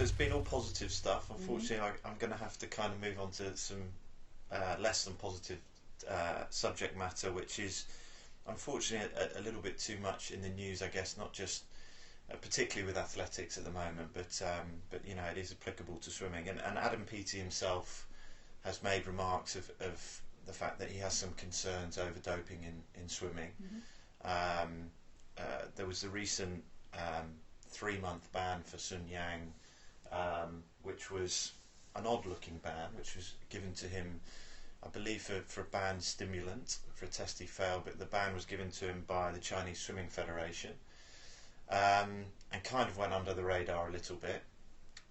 it's been all positive stuff. Unfortunately, I'm going to have to kind of move on to some less than positive subject matter, which is unfortunately a little bit too much in the news, I guess, not just particularly with athletics at the moment, but you know, it is applicable to swimming. And Adam Peaty himself has made remarks of the fact that he has some concerns over doping in swimming. There was a recent 3-month ban for Sun Yang, which was an odd-looking ban, which was given to him, I believe, for a banned stimulant, for a test he failed, but the ban was given to him by the Chinese Swimming Federation, and kind of went under the radar a little bit.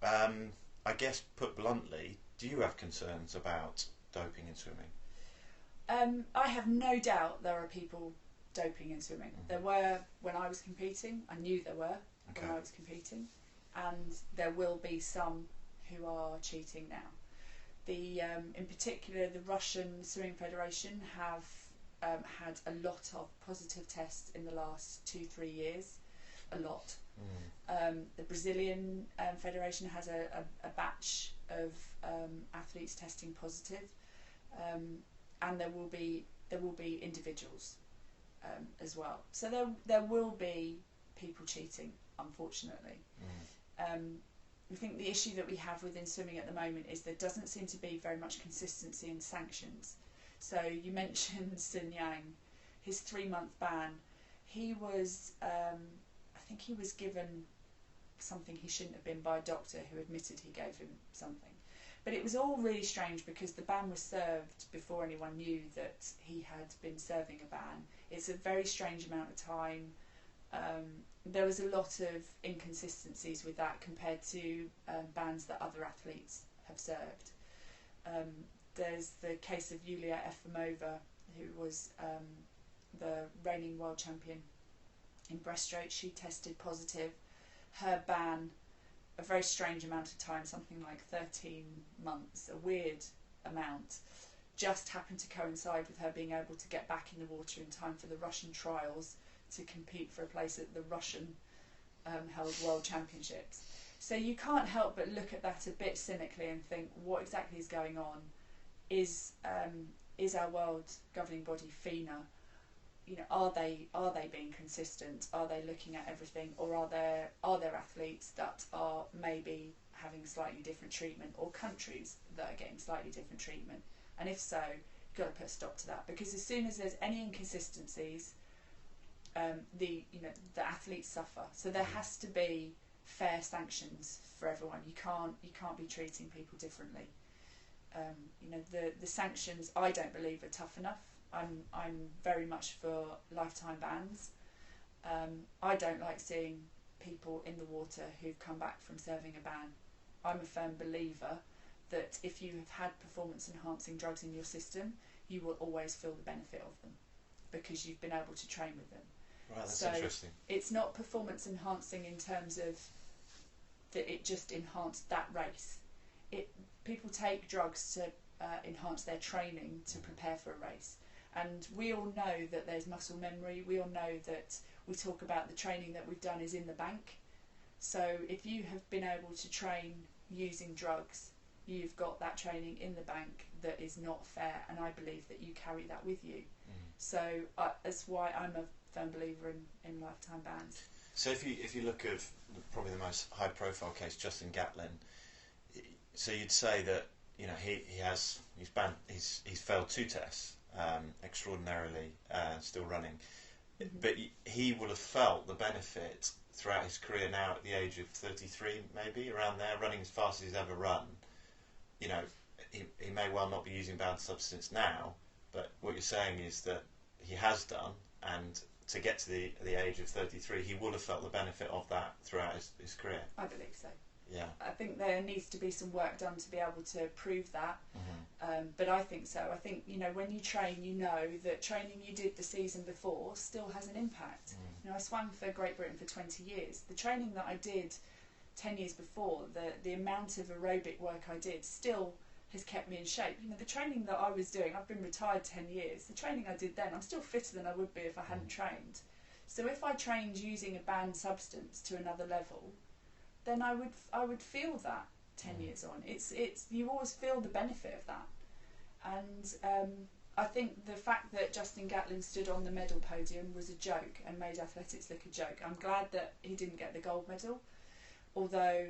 I guess, put bluntly, do you have concerns about doping in swimming? I have no doubt there are people doping in swimming. There were when I was competing. I knew there were when I was competing, and there will be some who are cheating now. In particular, the Russian Swimming Federation have had a lot of positive tests in the last 2-3 years. A lot. The Brazilian Federation has a batch of athletes testing positive, and there will be individuals as well. So there will be people cheating, unfortunately. I think the issue that we have within swimming at the moment is there doesn't seem to be very much consistency in sanctions. So you mentioned Sun Yang, his 3-month ban. He was, I think he was given something he shouldn't have been by a doctor who admitted he gave him something. But it was all really strange because the ban was served before anyone knew that he had been serving a ban. It's a very strange amount of time. There was a lot of inconsistencies with that compared to bans that other athletes have served. There's the case of Yulia Efimova, who was the reigning world champion in breaststroke. She tested positive. Her ban, a very strange amount of time, something like 13 months, a weird amount, just happened to coincide with her being able to get back in the water in time for the Russian trials to compete for a place at the Russian held World Championships. So you can't help but look at that a bit cynically and think, what exactly is going on? Is our world governing body FINA, you know, are they being consistent? Are they looking at everything, or are there athletes that are maybe having slightly different treatment, or countries that are getting slightly different treatment? And if so, you've got to put a stop to that, because as soon as there's any inconsistencies, the athletes suffer. So there has to be fair sanctions for everyone. You can't be treating people differently. The sanctions, I don't believe, are tough enough. I'm very much for lifetime bans. I don't like seeing people in the water who've come back from serving a ban. I'm a firm believer that if you have had performance enhancing drugs in your system, you will always feel the benefit of them because you've been able to train with them. Right, that's so interesting. It's not performance enhancing in terms of that it just enhanced that race. People take drugs to enhance their training to prepare for a race. And we all know that there's muscle memory. We all know that we talk about the training that we've done is in the bank. So if you have been able to train using drugs, you've got that training in the bank that is not fair, and I believe that you carry that with you. So that's why I'm a firm believer in lifetime bans. So if you look at probably the most high profile case, Justin Gatlin, so you'd say that, you know, he's failed 2 tests, extraordinarily, still running, but he will have felt the benefit throughout his career now at the age of 33, maybe around there, running as fast as he's ever run. You know, he may well not be using banned substance now, but what you're saying is that he has done, and to get to the age of 33, he will have felt the benefit of that throughout his career. I believe so. Yeah. I think there needs to be some work done to be able to prove that. But I think so. I think, you know, when you train, you know that training you did the season before still has an impact. You know, I swam for Great Britain for 20 years. The training that I did 10 years before, the amount of aerobic work I did still has kept me in shape. You know, the training that I was doing, I've been retired 10 years, the training I did then, I'm still fitter than I would be if I hadn't trained. So if I trained using a banned substance to another level, then I would feel that 10 years on. It's you always feel the benefit of that. And I think the fact that Justin Gatlin stood on the medal podium was a joke and made athletics look a joke. I'm glad that he didn't get the gold medal, although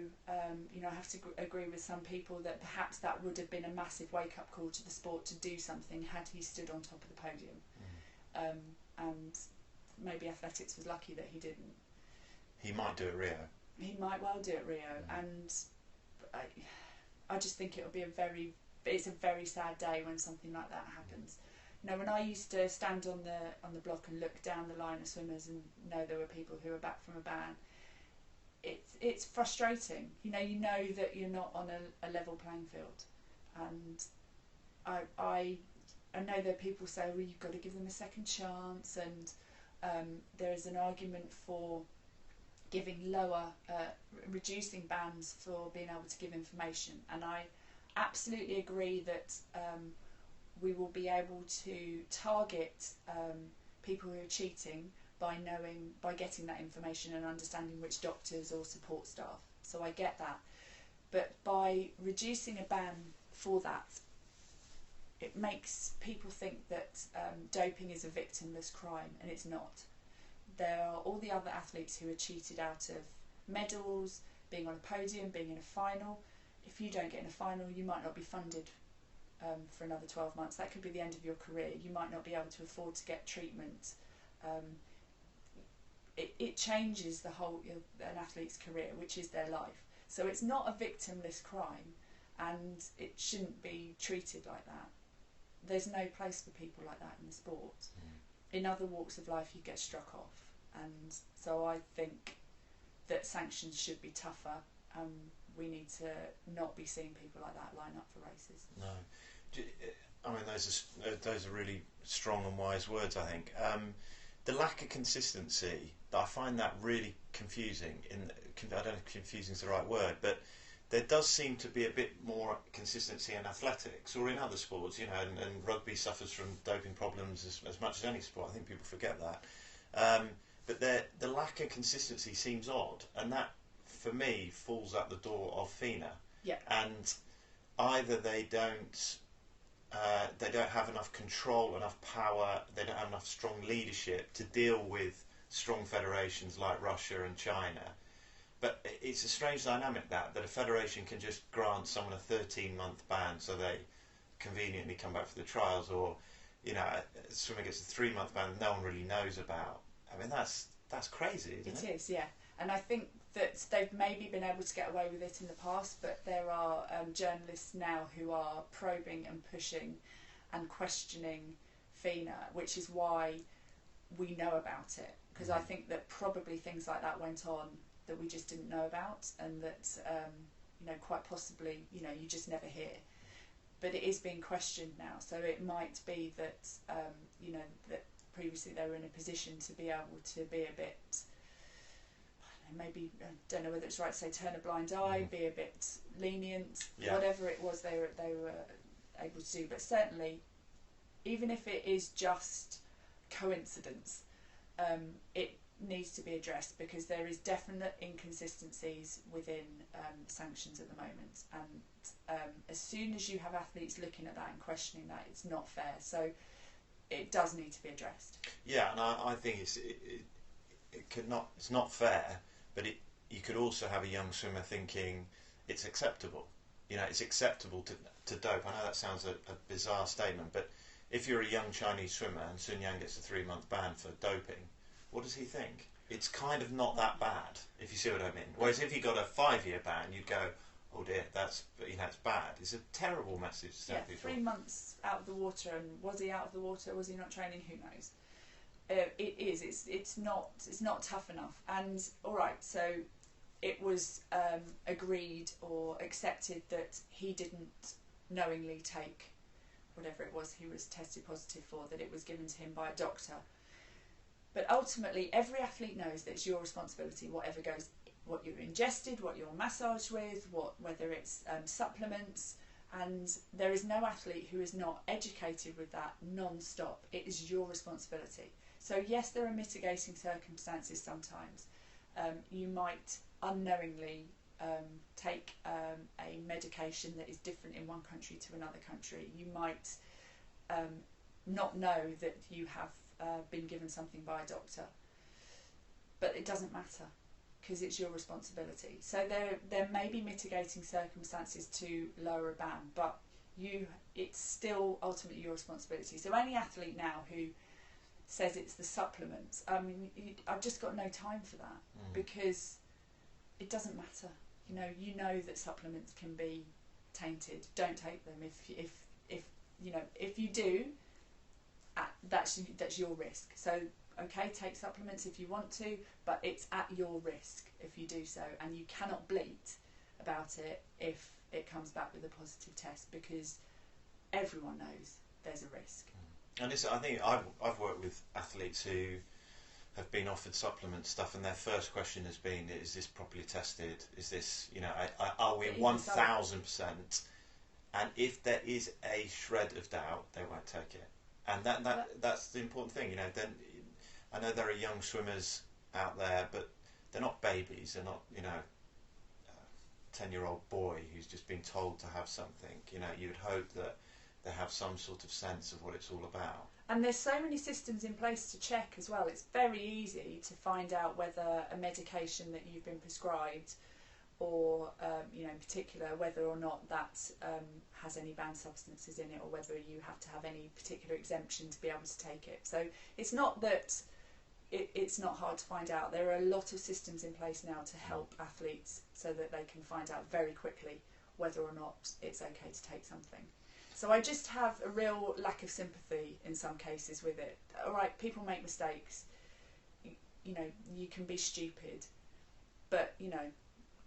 you know, I have to agree with some people that perhaps that would have been a massive wake-up call to the sport to do something had he stood on top of the podium. And maybe athletics was lucky that he didn't. He might do it Rio. He might well do it Rio, and I just think it'll be it's a very sad day when something like that happens. You know, when I used to stand on the block and look down the line of swimmers and know there were people who were back from a ban, it's frustrating. You know that you're not on a level playing field, and I know that people say, well, you've got to give them a second chance, and there is an argument for giving reducing bans for being able to give information, and I absolutely agree that we will be able to target people who are cheating by getting that information and understanding which doctors or support staff. So I get that, but by reducing a ban for that, it makes people think that doping is a victimless crime, and it's not. There are all the other athletes who are cheated out of medals, being on a podium, being in a final. If you don't get in a final, you might not be funded for another 12 months. That could be the end of your career. You might not be able to afford to get treatment. It changes the whole an athlete's career, which is their life. So it's not a victimless crime, and it shouldn't be treated like that. There's no place for people like that in the sport. In other walks of life, you get struck off, and so I think that sanctions should be tougher. We need to not be seeing people like that line up for races. No, I mean those are really strong and wise words. I think the lack of consistency, I find that really confusing. I don't know if confusing is the right word, but there does seem to be a bit more consistency in athletics or in other sports, you know, and rugby suffers from doping problems as much as any sport. I think people forget that. But the lack of consistency seems odd, and that, for me, falls at the door of FINA. Yeah. And either they don't have enough control, enough power, they don't have enough strong leadership to deal with strong federations like Russia and China. But it's a strange dynamic that a federation can just grant someone a 13-month ban so they conveniently come back for the trials, or, you know, a swimmer gets a 3-month ban that no one really knows about. I mean, that's crazy, isn't it? It is, yeah. And I think that they've maybe been able to get away with it in the past, but there are journalists now who are probing and pushing and questioning FINA, which is why we know about it. Because I think that probably things like that went on that we just didn't know about, and that you know, quite possibly, you know, you just never hear. But it is being questioned now, so it might be that you know, that previously they were in a position to be able to be a bit, maybe, I don't know whether it's right to say turn a blind eye, be a bit lenient, whatever it was they were able to do. But certainly, even if it is just coincidence, it needs to be addressed, because there is definite inconsistencies within sanctions at the moment, and as soon as you have athletes looking at that and questioning that, it's not fair. So it does need to be addressed. Yeah, and I think it's not fair, but you could also have a young swimmer thinking it's acceptable. You know, it's acceptable to dope. I know that sounds a bizarre statement, but if you're a young Chinese swimmer and Sun Yang gets a 3-month ban for doping, what does he think? It's kind of not that bad, if you see what I mean. Whereas if you got a 5-year ban, you'd go, oh dear, that's bad. It's a terrible message to send people. 3 months out of the water, and was he out of the water? Was he not training? Who knows? It is. It's not tough enough. And all right, so it was agreed or accepted that he didn't knowingly take whatever it was he was tested positive for, that it was given to him by a doctor. But ultimately, every athlete knows that it's your responsibility, whatever goes, what you're ingested, what you're massaged with, whether it's supplements, and there is no athlete who is not educated with that non-stop. It is your responsibility. So yes, there are mitigating circumstances sometimes. You might unknowingly take a medication that is different in one country to another country. You might not know that you have been given something by a doctor, but it doesn't matter because it's your responsibility. So there may be mitigating circumstances to lower a ban, but it's still ultimately your responsibility. So any athlete now who says it's the supplements, I mean, I've just got no time for that because it doesn't matter. You know that supplements can be tainted. Don't take them. If you do, that's your risk. So okay, take supplements if you want to, but it's at your risk if you do so, and you cannot bleat about it if it comes back with a positive test, because everyone knows there's a risk. And I think I've worked with athletes who have been offered supplement stuff, and their first question has been, is this properly tested? Is this, are we 1000%? And if there is a shred of doubt, they won't take it. And that's the important thing. Then I know there are young swimmers out there, but they're not babies. They're not, a 10-year-old boy who's just been told to have something. You would hope that they have some sort of sense of what it's all about. And there's so many systems in place to check as well. It's very easy to find out whether a medication that you've been prescribed, or in particular, whether or not that has any banned substances in it, or whether you have to have any particular exemption to be able to take it. So it's not that it's not hard to find out. There are a lot of systems in place now to help athletes so that they can find out very quickly whether or not it's okay to take something. So I just have a real lack of sympathy in some cases with it. All right, people make mistakes. You can be stupid, but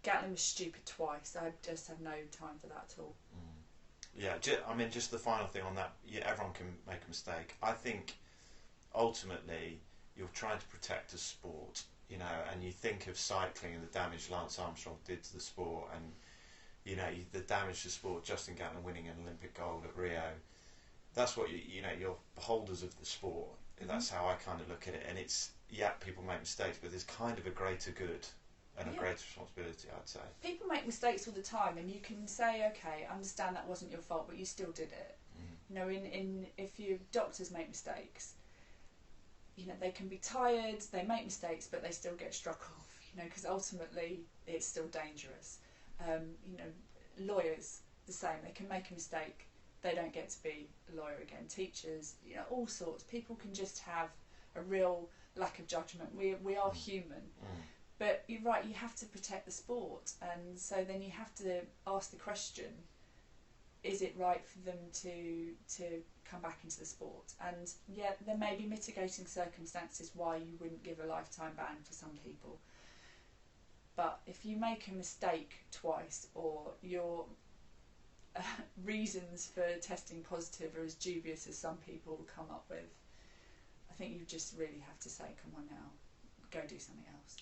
Gatlin was stupid twice. I just have no time for that at all. Yeah, just the final thing on that. Yeah, everyone can make a mistake. I think ultimately you're trying to protect a sport, and you think of cycling and the damage Lance Armstrong did to the sport, and the damage to sport, Justin Gatlin winning an Olympic gold at Rio. That's what you're beholders of the sport. That's how I kind of look at it. And it's, people make mistakes, but there's kind of a greater good and a greater responsibility, I'd say. People make mistakes all the time, and you can say, okay, I understand that wasn't your fault, but you still did it. If your doctors make mistakes, they can be tired, they make mistakes, but they still get struck off, because ultimately it's still dangerous. Lawyers, the same. They can make a mistake, they don't get to be a lawyer again. Teachers, all sorts. People can just have a real lack of judgment. We are human. But you're right, you have to protect the sport, and so then you have to ask the question, is it right for them to come back into the sport? And there may be mitigating circumstances why you wouldn't give a lifetime ban for some people. But if you make a mistake twice, or your reasons for testing positive are as dubious as some people come up with, I think you just really have to say, come on now, go do something else.